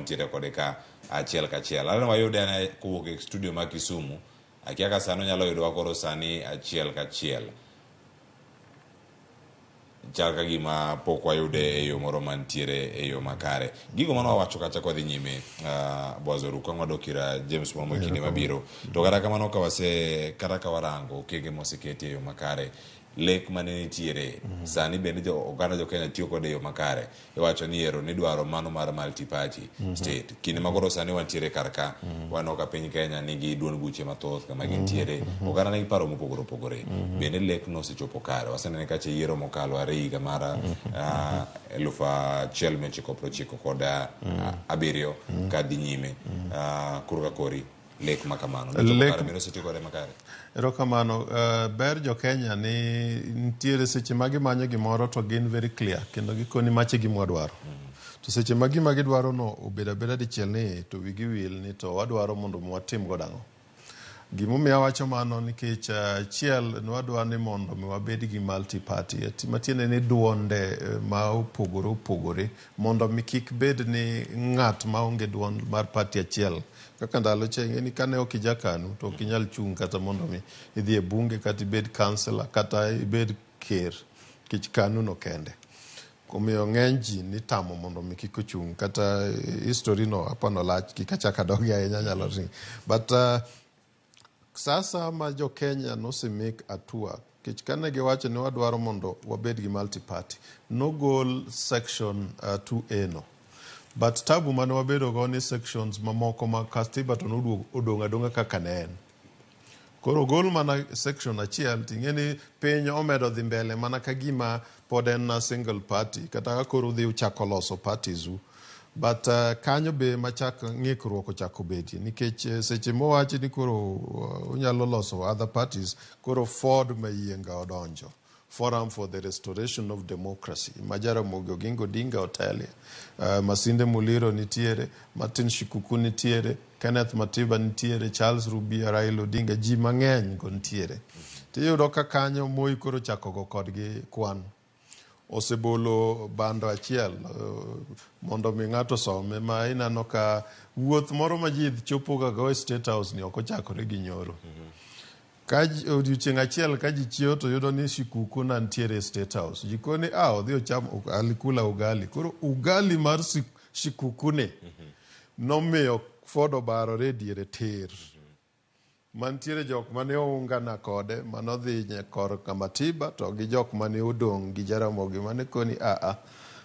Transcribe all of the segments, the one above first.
wantiere kode ka achiel kachiel. Alano wayude na kuwuok e studio ma Kisumu. Akia ka sano nyalo yudo koro sani achiel kachiel. Chal ka gima pok wayude e yo moro mantiere e yo makare. Gigo mano wawacho kacha kwa dhi nyime Boaz Waruku ng'wadokira James Momo kinde mabiro. To kata kamano kata ka warango okenge moseketi e yo makare. Lek mane nitiere sani bende oganda jo Kenya tiyo kode e yo makare. Iwacho ni ero ni dwaro mano mar multi party state. Kinde makoro sani wantiere karka wano ka piny Kenya nigi duond buche mathoth kama gintiere. Oganda nigi paro mopogore opogore. Bende lek no sechopo kare. Wasenene kache yiero mokalo are higa mara 1990 kod 7 kadhi nyime. Kurka kori lek makamano. Makare bende osetiyo kode makare. Erokamano, ber jo Kenya ni ntiere seche magi manyo gimoro to gin very clear kendo gikoni mache gima dwaro. To seche magi dwaro no obeda dichiel ni to wigi wil ni to wadwaro mondo watim godang'o. Gimomiyo wacho mano nikech achiel nwadwa ni mondo wabed gi multi party. Matiende ni duonde ma opogore mondo mi kik bed ni ng'at ma onge duond mar party achiel. Kaka ndalo chenge ni kane okija Kanu to kinyal chung kata mondo mi idhi e bunge kata ibed kansela kata ibed ker kich Kanu no kende. Kumiyo ng'eny ji ni tamo mondo mi kik ochung kata history no apano lach kikachaka dogi ahinya nyalo ring. But sasa ma jo Kenya nosemake atua kich kane giwacho ni wadwaro mondo wabed gi multi party no goal section 2A no. But tabu mane wabedo go ni sections mamoko ma katiba to odonga kaka ne en. Koro gol mana section achiel ting'eni piny omedo dhi mbele mana ka gima pod en na single party kata ka koro dhi uchako loso parties u. But kanyo be machak ng'ikruok ochako bedie nikech seche mowachi ni koro unyalo loso other parties koro Ford Mayienga odonjo. Forum for the Restoration of Democracy. Ramogi Oginga Odinga otelie. Masinde Muliro nitiere, Martin Shikuku nitiere, Kenneth Matiba nitiere, Charles Rubia, Raila Odinga, ji mang'eny go nitiere. Tiyudo ka kanyo Moi koro chako go kodgi kwan. Osebolo bando achiel mondo mi ng'ato some ma inano ka wuoth moro ma ji chopo ga e State House ni ok ochakore gi nyoro. Ka odiochieng' achiel ka ji chiewo to yudo ni Shikuku na ntiere State House. Jikoni odhi ocham alikula ugali. Koro ugali mar Shikuku ne nomiyo Ford obarore diere tir. Mantiere jok mane oungana kode manodhi kor Matiba to gi jok mane odong' gi Jaramogi mane koni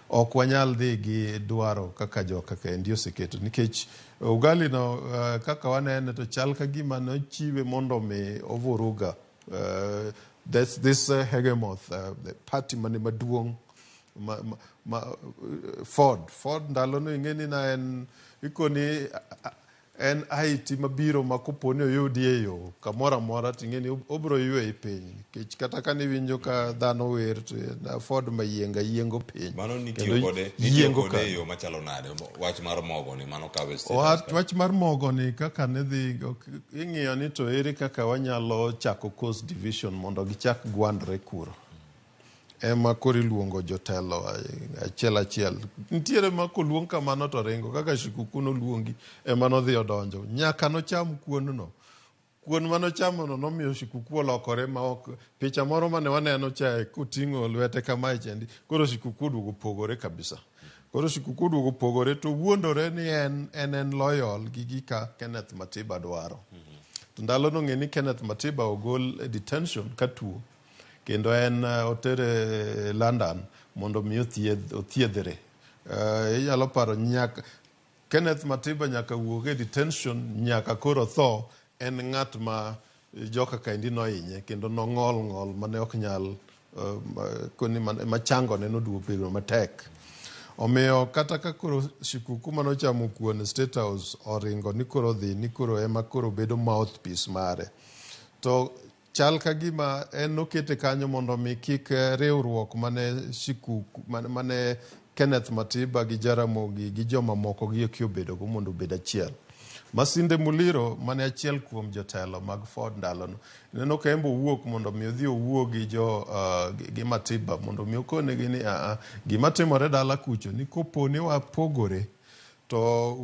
ok wanyal dhi gi dwaro kaka joka kendi oseketo nikech ugali no kaka wanene to chal ka gima nochiwe mondo me ovuruga this hegemoth the party mane maduong' Ford ndalo no ing'eni na en ikoni en Haiti mabiro makoponi oyudi e yo kamora mora ting'eni obro ywe e piny kech kata kane winjo ka dhano wer to Ford Mayienga yiengo piny mano nitiyo kode yo machalo nade wach mar mogo ni mano kawe wach mar mogo ni kaka ne dhi ing'iyo ni to ere kaka wanyalo chako coast division mondo gichak gwandre kuro ema kori luongo jotelo achiel nitiere ma koluong kamano to ringo kaka Shikuku no luongi ema nodhi odonjo nyaka nocham kuon manochamo no nomiyo Shikuku olokore ma ok picha moro mane waneno cha kuting'o lwete kama chendi koro Shikuku duogo pogore kabisa koro Shikuku duogo pogore to wuondore ni en loyal gi gika Kenneth Matiba dwaro to ndalo no ng'eni Kenneth Matiba ogol detention katuo kendo en otere London mondo mi othiedhre. Inyalo paro nyaka Kenneth Matiba nyaka wuog e detention nyaka koro tho en ng'at ma joka kendi nohinye kendo nong'ol mane ok nyal koni machango ne noduogo bedo matek. Omiyo kata ka koro Shikuku manochamo kuon State House oringo ni koro dhi ni koro ema koro bedo mouthpiece mare. To chal ka gima en okete kanyo mondo mi kik riwruok mane Shikuku mane Kenneth Matiba gi Jaramogi gi joma moko gi obedo go mondo obed achiel. Masinde Muliro mane achiel kuom jotelo mag Ford ndalono neno ka embo wuok mondo mi odhi owuo gi gi Matiba mondo mi okone gi ni gima timore dala kucho ni koponi wapogore to